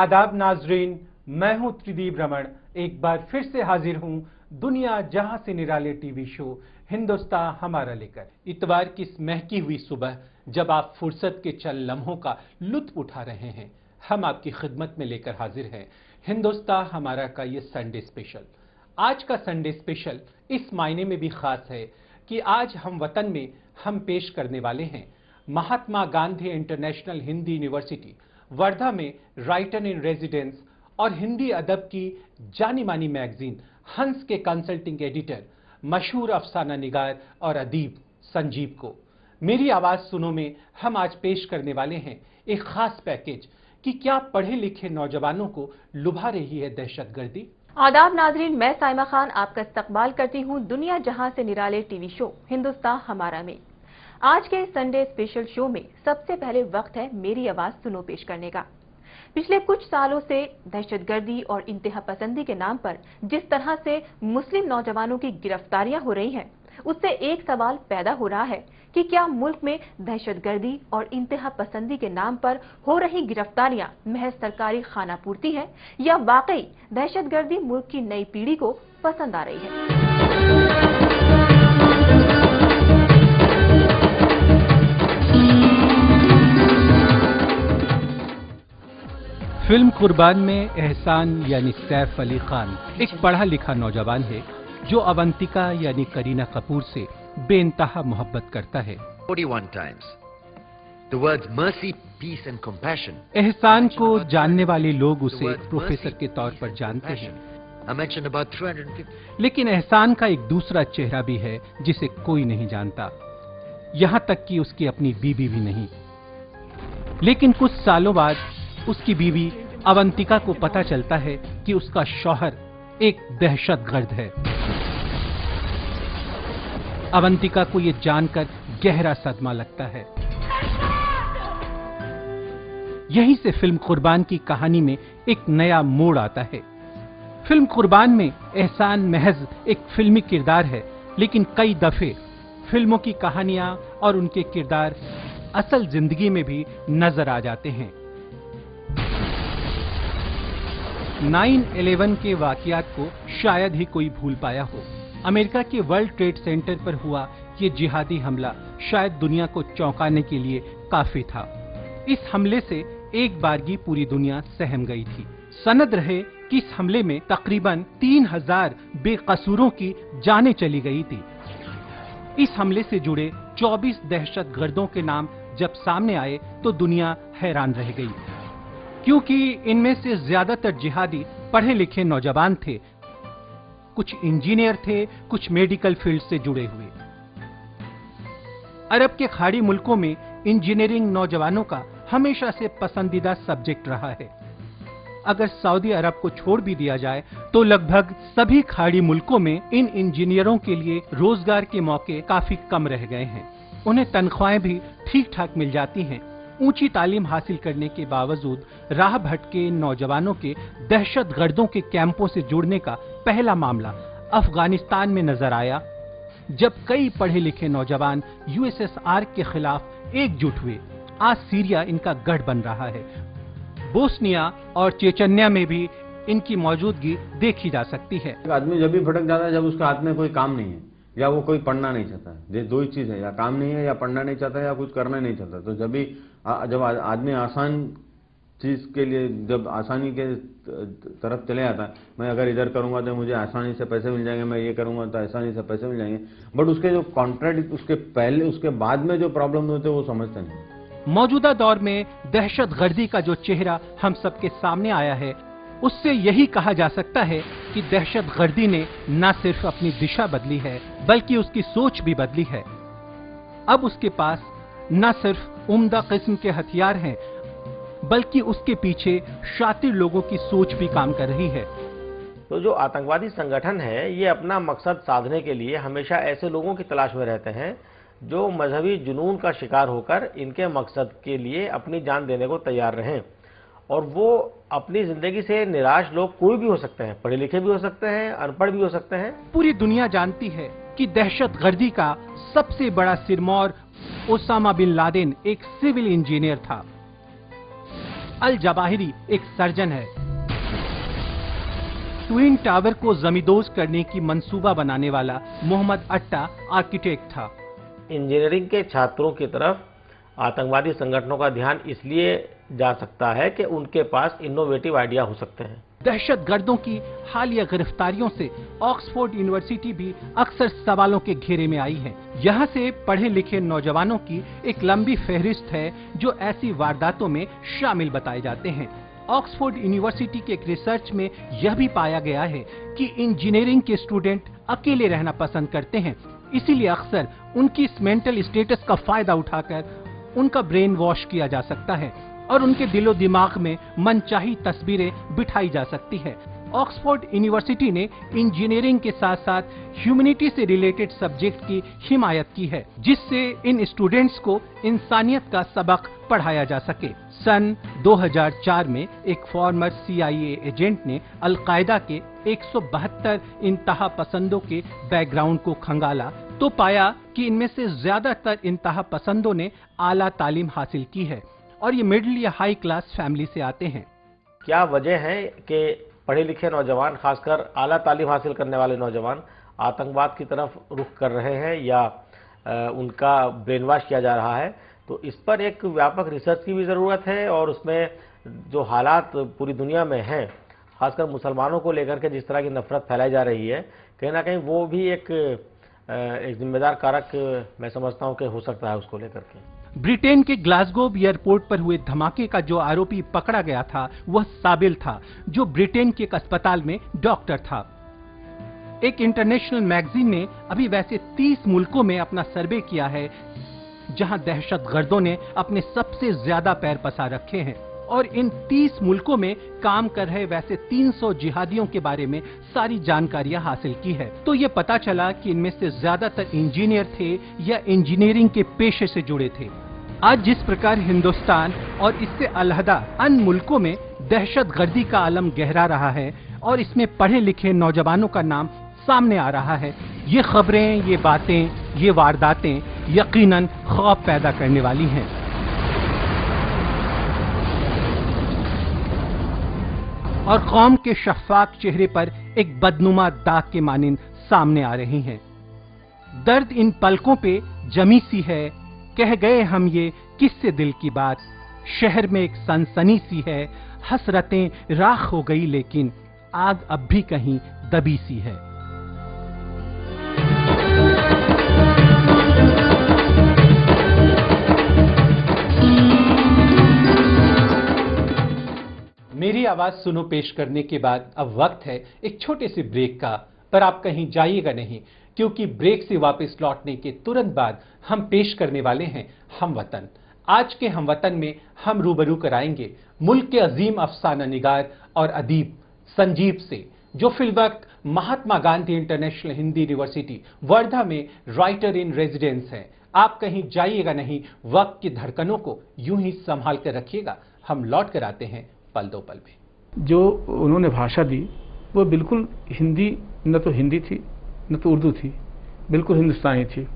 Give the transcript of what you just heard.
आदाब नाजरीन, मैं हूं त्रिदीप रमण। एक बार फिर से हाजिर हूं दुनिया जहां से निराले टीवी शो हिंदुस्तान हमारा लेकर। इतवार की इस महकी हुई सुबह जब आप फुर्सत के चल लम्हों का लुत्फ उठा रहे हैं, हम आपकी खिदमत में लेकर हाजिर हैं हिंदुस्तान हमारा का ये संडे स्पेशल। आज का संडे स्पेशल इस मायने में भी खास है कि आज हम वतन में हम पेश करने वाले हैं महात्मा गांधी इंटरनेशनल हिंदी यूनिवर्सिटी वर्धा में राइटर इन रेजिडेंस और हिंदी अदब की जानी मानी मैगजीन हंस के कंसल्टिंग एडिटर मशहूर अफसाना निगार और अदीब संजीव को। मेरी आवाज सुनो में हम आज पेश करने वाले हैं एक खास पैकेज कि क्या पढ़े लिखे नौजवानों को लुभा रही है दहशतगर्दी। आदाब नाजरीन, मैं साइमा खान आपका इस्तकबाल करती हूँ दुनिया जहां से निराले टीवी शो हिंदुस्तान हमारा में। आज के संडे स्पेशल शो में सबसे पहले वक्त है मेरी आवाज सुनो पेश करने का। पिछले कुछ सालों से दहशतगर्दी और इंतहा पसंदी के नाम पर जिस तरह से मुस्लिम नौजवानों की गिरफ्तारियां हो रही हैं, उससे एक सवाल पैदा हो रहा है कि क्या मुल्क में दहशतगर्दी और इंतहा पसंदी के नाम पर हो रही गिरफ्तारियां महज सरकारी खानापूर्ति है या वाकई दहशतगर्दी मुल्क की नई पीढ़ी को पसंद आ रही है। फिल्म कुर्बान में एहसान यानी सैफ अली खान एक पढ़ा लिखा नौजवान है जो अवंतिका यानी करीना कपूर से बेइंतहा मोहब्बत करता है। 41 times. The words mercy, peace and compassion. एहसान को जानने वाले लोग उसे प्रोफेसर के तौर पर जानते हैं, I mentioned about 350. लेकिन एहसान का एक दूसरा चेहरा भी है जिसे कोई नहीं जानता, यहाँ तक कि उसकी अपनी बीवी भी नहीं। लेकिन कुछ सालों बाद उसकी बीवी अवंतिका को पता चलता है कि उसका शौहर एक दहशतगर्द है। अवंतिका को यह जानकर गहरा सदमा लगता है। यहीं से फिल्म कुर्बान की कहानी में एक नया मोड़ आता है। फिल्म कुर्बान में एहसान महज एक फिल्मी किरदार है, लेकिन कई दफे फिल्मों की कहानियां और उनके किरदार असल जिंदगी में भी नजर आ जाते हैं। 9/11 के वाकयात को शायद ही कोई भूल पाया हो। अमेरिका के वर्ल्ड ट्रेड सेंटर पर हुआ ये जिहादी हमला शायद दुनिया को चौंकाने के लिए काफी था। इस हमले से एक बारगी पूरी दुनिया सहम गई थी। सनद रहे कि इस हमले में तकरीबन 3000 बेकसूरों की जानें चली गई थी। इस हमले से जुड़े 24 दहशतगर्दों के नाम जब सामने आए तो दुनिया हैरान रह गई, क्योंकि इनमें से ज्यादातर जिहादी पढ़े लिखे नौजवान थे। कुछ इंजीनियर थे, कुछ मेडिकल फील्ड से जुड़े हुए। अरब के खाड़ी मुल्कों में इंजीनियरिंग नौजवानों का हमेशा से पसंदीदा सब्जेक्ट रहा है। अगर सऊदी अरब को छोड़ भी दिया जाए तो लगभग सभी खाड़ी मुल्कों में इन इंजीनियरों के लिए रोजगार के मौके काफी कम रह गए हैं। उन्हें तनख्वाहें भी ठीक ठाक मिल जाती हैं। ऊंची तालीम हासिल करने के बावजूद राह भटके नौजवानों के दहशतगर्दों के कैंपों से जुड़ने का पहला मामला अफगानिस्तान में नजर आया, जब कई पढ़े लिखे नौजवान यूएसएसआर के खिलाफ एकजुट हुए। आज सीरिया इनका गढ़ बन रहा है। बोस्निया और चेचन्या में भी इनकी मौजूदगी देखी जा सकती है। आदमी जब भी भटक जाता है जब उसके हाथ में कोई काम नहीं है या वो कोई पढ़ना नहीं चाहता है। ये दो ही चीज है, या काम नहीं है या पढ़ना नहीं चाहता है या कुछ करना नहीं चाहता। तो जब आदमी आसान चीज के लिए जब आसानी के तरफ चले जाता है, मैं अगर इधर करूंगा तो मुझे आसानी से पैसे मिल जाएंगे, मैं ये करूंगा तो आसानी से पैसे मिल जाएंगे, बट उसके जो कॉन्ट्रैक्ट उसके पहले उसके बाद में जो प्रॉब्लम होते हैं वो समझते नहीं। मौजूदा दौर में दहशतगर्दी का जो चेहरा हम सबके सामने आया है, उससे यही कहा जा सकता है कि दहशतगर्दी ने न सिर्फ अपनी दिशा बदली है बल्कि उसकी सोच भी बदली है। अब उसके पास न सिर्फ उम्दा किस्म के हथियार हैं बल्कि उसके पीछे शातिर लोगों की सोच भी काम कर रही है। तो जो आतंकवादी संगठन है ये अपना मकसद साधने के लिए हमेशा ऐसे लोगों की तलाश में रहते हैं जो मजहबी जुनून का शिकार होकर इनके मकसद के लिए अपनी जान देने को तैयार रहें। और वो अपनी जिंदगी से निराश लोग कोई भी हो सकते हैं, पढ़े लिखे भी हो सकते हैं, अनपढ़ भी हो सकते हैं। पूरी दुनिया जानती है कि दहशतगर्दी का सबसे बड़ा सिरमौर ओसामा बिन लादेन एक सिविल इंजीनियर था। अल जवाहिरी एक सर्जन है। ट्विन टावर को जमींदोज करने की मंसूबा बनाने वाला मोहम्मद अट्टा आर्किटेक्ट था। इंजीनियरिंग के छात्रों की तरफ आतंकवादी संगठनों का ध्यान इसलिए जा सकता है कि उनके पास इनोवेटिव आइडिया हो सकते हैं। दहशतगर्दों की हालिया गिरफ्तारियों से ऑक्सफोर्ड यूनिवर्सिटी भी अक्सर सवालों के घेरे में आई है। यहाँ से पढ़े लिखे नौजवानों की एक लंबी फहरिस्त है जो ऐसी वारदातों में शामिल बताए जाते हैं। ऑक्सफोर्ड यूनिवर्सिटी के एक रिसर्च में यह भी पाया गया है कि इंजीनियरिंग के स्टूडेंट अकेले रहना पसंद करते हैं, इसीलिए अक्सर उनकी इस मेंटल स्टेटस का फायदा उठाकर उनका ब्रेन वॉश किया जा सकता है और उनके दिलो दिमाग में मनचाही तस्वीरें बिठाई जा सकती है। ऑक्सफोर्ड यूनिवर्सिटी ने इंजीनियरिंग के साथ साथ ह्यूमैनिटी से रिलेटेड सब्जेक्ट की हिमायत की है, जिससे इन स्टूडेंट्स को इंसानियत का सबक पढ़ाया जा सके। सन 2004 में एक फॉर्मर CIA एजेंट ने अलकायदा के 172 इंतहा पसंदों के बैकग्राउंड को खंगाला तो पाया कि इनमें से ज्यादातर इंतहा पसंदों ने आला तालीम हासिल की है और ये मिडिल या हाई क्लास फैमिली से आते हैं। क्या वजह है कि पढ़े लिखे नौजवान, खासकर आला तालीम हासिल करने वाले नौजवान आतंकवाद की तरफ रुख कर रहे हैं या उनका ब्रेन वॉश किया जा रहा है? तो इस पर एक व्यापक रिसर्च की भी ज़रूरत है और उसमें जो हालात पूरी दुनिया में हैं, खासकर मुसलमानों को लेकर के जिस तरह की नफरत फैलाई जा रही है, कहीं ना कहीं वो भी एक जिम्मेदार कारक मैं समझता हूँ कि हो सकता है उसको लेकर के। ब्रिटेन के ग्लासगो एयरपोर्ट पर हुए धमाके का जो आरोपी पकड़ा गया था वह साबिल था, जो ब्रिटेन के एक अस्पताल में डॉक्टर था। एक इंटरनेशनल मैगजीन ने अभी वैसे 30 मुल्कों में अपना सर्वे किया है जहां दहशतगर्दों ने अपने सबसे ज्यादा पैर पसार रखे हैं और इन 30 मुल्कों में काम कर रहे वैसे 300 जिहादियों के बारे में सारी जानकारियां हासिल की है। तो ये पता चला कि इनमें से ज्यादातर इंजीनियर थे या इंजीनियरिंग के पेशे से जुड़े थे। आज जिस प्रकार हिंदुस्तान और इससे अलहदा अन्य मुल्कों में दहशतगर्दी का आलम गहरा रहा है और इसमें पढ़े लिखे नौजवानों का नाम सामने आ रहा है, ये खबरें, ये बातें, ये वारदातें यकीनन खौफ पैदा करने वाली हैं। और कौम के शफाफ चेहरे पर एक बदनुमा दाग के मानिंद सामने आ रही हैं। दर्द इन पलकों पे जमी सी है, कह गए हम ये किससे दिल की बात। शहर में एक सनसनी सी है, हसरतें राख हो गई लेकिन आग अब भी कहीं दबी सी है। मेरी आवाज सुनो पेश करने के बाद अब वक्त है एक छोटे से ब्रेक का, पर आप कहीं जाइएगा नहीं, क्योंकि ब्रेक से वापस लौटने के तुरंत बाद हम पेश करने वाले हैं हमवतन। आज के हमवतन में हम रूबरू कराएंगे मुल्क के अजीम अफसाना निगार और अदीब संजीव से, जो फिलवक्त महात्मा गांधी इंटरनेशनल हिंदी यूनिवर्सिटी वर्धा में राइटर इन रेजिडेंस हैं। आप कहीं जाइएगा नहीं, वक्त की धड़कनों को यूं ही संभाल कर रखिएगा। हम लौट कर आते हैं पल दो पल में। जो उन्होंने भाषा दी वो बिल्कुल हिंदी, न तो हिंदी थी न तो उर्दू थी, बिल्कुल हिंदुस्तानी थी।